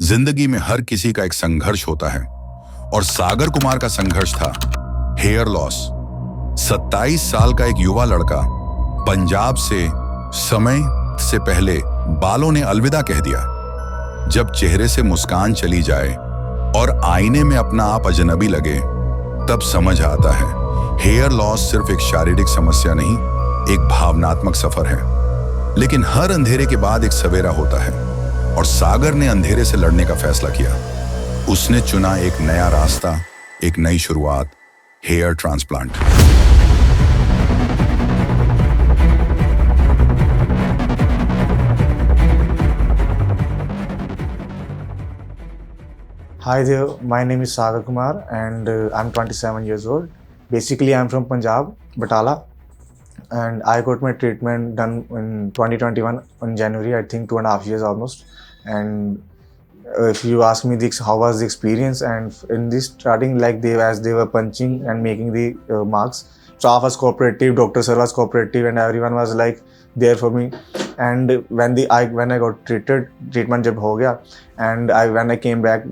जिंदगी में हर किसी का एक संघर्ष होता है और सागर कुमार का संघर्ष था हेयर लॉस। 27 साल का एक युवा लड़का पंजाब से समय से पहले बालों ने अलविदा कह दिया। जब चेहरे से मुस्कान चली जाए और आईने में अपना आप अजनबी लगे, तब समझ आता है हेयर लॉस सिर्फ एक शारीरिक समस्या नहीं, एक भावनात्मक सफर है। लेकिन हर अंधेरे के बाद एक सवेरा होता है और सागर ने अंधेरे से लड़ने का फैसला किया। उसने चुना एक नया रास्ता, एक नई शुरुआत, hair transplant. Hi there, my name is Sagar Kumar and I'm 27 years old. Basically, I'm from Punjab, Batala, and I got my treatment done in 2021 in January, I think 2.5 years almost. And if you ask me how was the experience, and in this starting, like as they were punching and making the marks, staff was cooperative, doctor sir was cooperative, and everyone was like there for me. And when I got treatment जब हो गया, and when I came back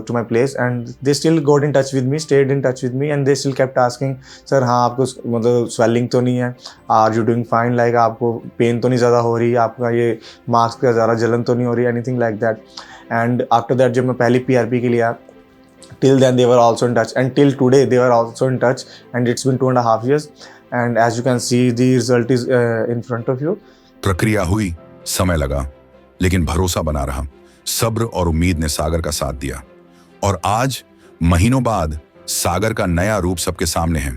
to my place, and they still got in touch with me, stayed in touch with me, and they still kept asking, sir हाँ आपको मतलब swelling तो नहीं है, are you doing fine, like आपको pen तो नहीं ज़्यादा हो रही, आपका ये मार्क्स का ज़्यादा जलन तो नहीं हो रही, anything like that. And after that जब मैं पहली PRP के लिए आया, till then they were also in touch, and till today they were also in touch, and it's been 2.5 years, and as you can see the result is in front of you. प्रक्रिया हुई, समय लगा, लेकिन भरोसा बना रहा। सब्र और उम्मीद ने सागर का साथ दिया और आज महीनों बाद सागर का नया रूप सबके सामने है।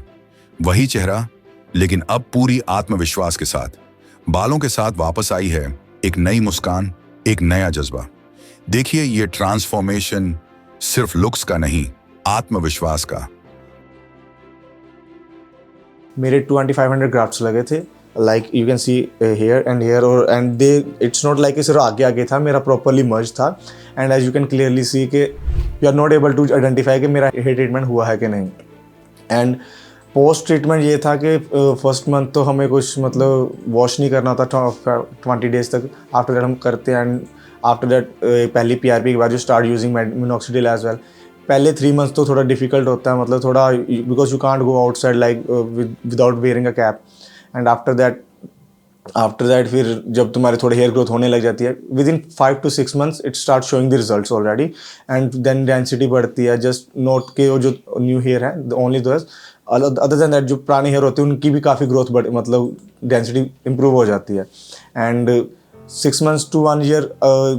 वही चेहरा, लेकिन अब पूरी आत्मविश्वास के साथ, बालों के साथ वापस आई है एक नई मुस्कान, एक नया जज्बा। देखिए ये ट्रांसफॉर्मेशन सिर्फ लुक्स का नहीं, आत्मविश्वास का। मेरे 2500 ग्राफ्ट्स लगे थे, like you can see here and here, and it's not like सिर्फ आगे आगे था, मेरा properly merged था, and as you can clearly see कि you are not able to identify कि मेरा hair treatment हुआ है कि नहीं। and post treatment ये था कि first month तो हमें कुछ मतलब wash नहीं करना था 20 days तक, after that हम करते हैं, and after that पहली PRP के बाद you start using minoxidil as well। पहले 3 months तो थोड़ा difficult होता है, मतलब थोड़ा because you can't go outside like without wearing a cap, and after that फिर जब तुम्हारे थोड़े हेयर ग्रोथ होने लग जाती है, within 5 to 6 months it starts showing the results already, and then density बढ़ती है। just note के वो जो new hair है, only those, other than that जो पुराने हेयर होते हैं उनकी भी काफ़ी ग्रोथ मतलब डेंसिटी इम्प्रूव हो जाती है। एंड 6 months to 1 year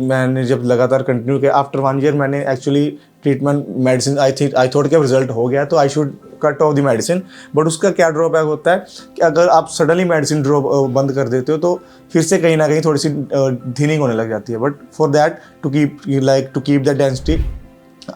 मैंने जब लगातार कंटिन्यू किया, आफ्टर 1 year मैंने actually treatment medicine I thought कि रिजल्ट हो गया तो I should cut off the medicine. But उसका क्या ड्रॉबैक होता है कि अगर आप सडनली मेडिसिन ड्रॉप बंद कर देते हो तो फिर से कहीं ना कहीं थोड़ी सी थिनिंग होने लग जाती है। But for that to keep that density,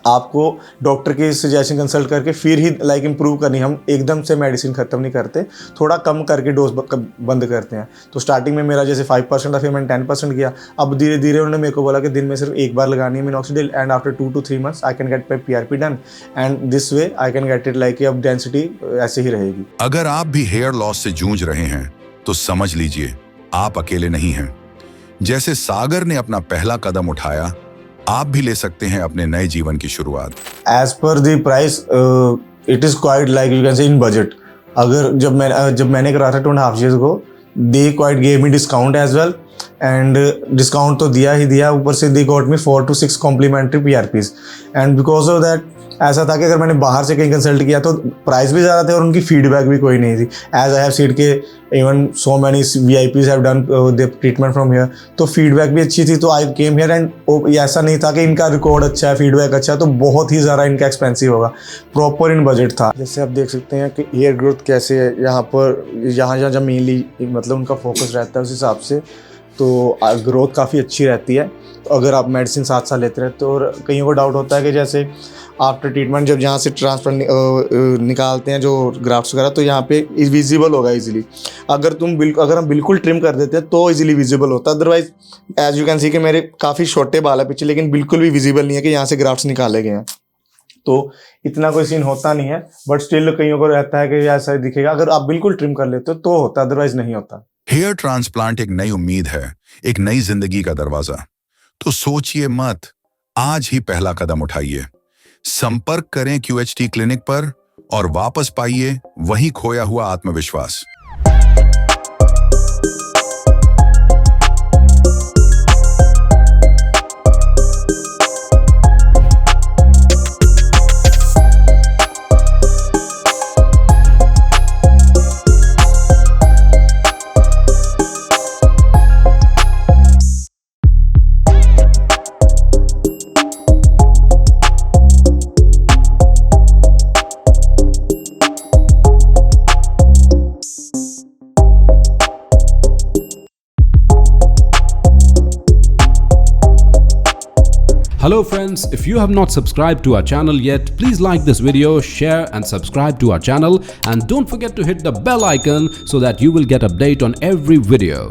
आपको डॉक्टर की सजेशन कंसल्ट करके फिर ही इम्प्रूव करनी। हम एकदम से मेडिसिन ख़त्म नहीं करते, थोड़ा कम करके डोज बंद करते हैं। तो स्टार्टिंग में मेरा जैसे 5% था, फिर मैंने 10% किया। अब धीरे धीरे उन्होंने मेरे को बोला कि दिन में सिर्फ एक बार लगानी है minoxidil, and after 2 to 3 months I can get my PRP done, and this way I can get it अब डेंसिटी ऐसे ही रहेगी। अगर आप भी हेयर लॉस से जूझ रहे हैं तो समझ लीजिए आप अकेले नहीं हैं। जैसे सागर ने अपना पहला कदम उठाया, आप भी ले सकते हैं अपने नए जीवन की शुरुआत। As per the price it is quite like you can say in budget. अगर जब मैंने करा था 2.5 years ago, they quite gave me discount as well, and discount तो दिया ही दिया, ऊपर से they got me 4 to 6 complimentary PRPs। And because of that ऐसा था कि अगर मैंने बाहर से कहीं कंसल्ट किया तो प्राइस भी ज़्यादा थे और उनकी फीडबैक भी कोई नहीं थी। एज आई हैव सीड के even so many VIPs have done the treatment from here, तो फीडबैक भी अच्छी थी, तो आई केम हियर। एंड ऐसा नहीं था कि इनका रिकॉर्ड अच्छा है, फीडबैक अच्छा है, तो बहुत ही ज़्यादा इनका एक्सपेंसिव होगा, प्रॉपर इन बजट था। जैसे आप देख सकते हैं कि हेयर ग्रोथ कैसे है यहाँ पर, यहाँ मेनली मतलब उनका फोकस रहता है उस हिसाब से, तो ग्रोथ काफ़ी अच्छी रहती है। तो अगर आप मेडिसिन साथ साथ लेते रहते हो, और कईयों को डाउट होता है कि जैसे आफ्टर ट्रीटमेंट जब यहाँ से ट्रांसप्लांट निकालते हैं जो ग्राफ्ट्स वगैरह, तो यहाँ पे विजिबल होगा इजीली। अगर हम बिल्कुल ट्रिम कर देते हैं तो इजीली विजिबल होता है। Otherwise as you can see कि मेरे काफ़ी छोटे बाल है पीछे, लेकिन बिल्कुल भी विजिबल नहीं है कि यहाँ से ग्राफ्ट्स निकाले गए हैं, तो इतना कोई सीन होता नहीं है। बट स्टिल कईयों को रहता है कि ऐसा दिखेगा, अगर आप बिल्कुल ट्रिम कर लेते हो तो होता, अदरवाइज नहीं होता। हेयर ट्रांसप्लांट एक नई उम्मीद है, एक नई जिंदगी का दरवाजा। तो सोचिए मत, आज ही पहला कदम उठाइए। संपर्क करें QHT क्लिनिक पर और वापस पाइए वही खोया हुआ आत्मविश्वास। Hello friends, if you have not subscribed to our channel yet, please like this video, share and subscribe to our channel, and don't forget to hit the bell icon so that you will get update on every video.